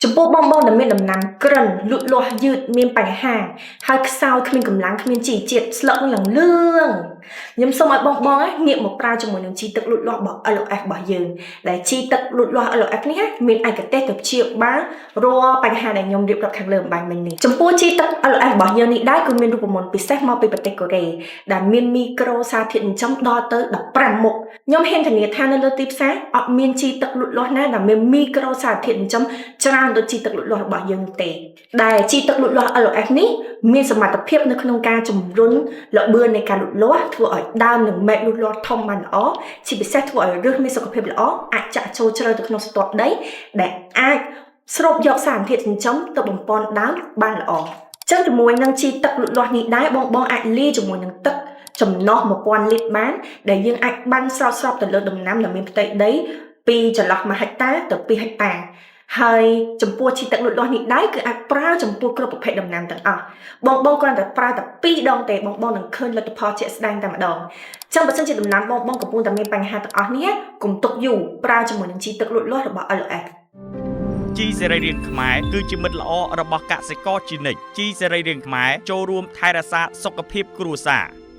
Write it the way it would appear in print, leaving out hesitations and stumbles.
ចំពោះបងដែលមានដំណាំក្រិនលូតលាស់យឺតមានបញ្ហាហើយខ្សោយគ្មានកម្លាំងគ្មានជីជាតិស្លឹកនឹងលឿងខ្ញុំសូមឲ្យបងងាកមកប្រើជាមួយនឹងជីទឹកលូតលាស់របស់ LOF របស់យើងដែលជីទឹកលូតលាស់ LOF នេះមានឯកទេសទៅព្យាបាលរាល់បញ្ហាដែលខ្ញុំរៀបរាប់ខាងលើអំបញ្ញមិញនេះចំពោះជីទឹក LOF របស់យើងនេះដែរគឺមានរូបមន្តពិសេសមកពីប្រទេសកូរ៉េដែលមានមីក្រូសារធាតុចិញ្ចឹមដល់ទៅ15មុខខ្ញុំហ៊ានធានាថានៅលើទីផ្សារអត់មានជីទឹកលូតលាស់ណាដែលមានមីក្រូសារធាតុចិញ្ចឹមច្រើនដូចជីទឹកលូតលាស់របស់យើងទេដែលជីទឹកលូតលាស់ LOF នេះមានសមត្ថភាពនៅក្នុងការជំរុញល្បឿននៃការលូតលាស់ធ្វើឲ្យដើមនិងមែកលូតលាស់ធំបានល្អជាពិសេសធ្វើឲ្យឫសមានសុខភាពល្អអាចចាក់ចូលជ្រៅទៅក្នុងស្ទាត់ដីដែលអាចស្រូបយកសារធាតុចិញ្ចឹមទៅបំពន់ដើមបានល្អចឹងជាមួយនឹងជីទឹកលូតលាស់នេះដែរបងអាចលាយជាមួយនឹងទឹកចំណុះ 1000 លីត្របានដែលយើងអាចបាញ់ស្រោចទៅលើដំណាំដែលមានផ្ទៃដីពីចន្លោះ1ហិកតាទៅ2ហិកតាហើយចំពោះជីទឹកលូតលាស់នេះដែរគឺអាចប្រើចំពោះគ្រប់ប្រភេទដំណាំទាំងអស់បងគ្រាន់តែប្រើតែ2ដងទេបងនឹងឃើញលទ្ធផលជាក់ស្ដែងតែម្ដងចឹងបើសិនជាដំណាំបងកំពុងតែមានបញ្ហាទាំងអស់នេះកុំទុកយូរប្រើជាមួយនឹងជីទឹកលូតលាស់របស់ LOF ជីសេរីរាង្គខ្មែរគឺជាមិត្តល្អរបស់កសិករជានិច្ចជីសេរីរាង្គខ្មែរចូលរួមថែរក្សាសុខភាពគ្រួសារ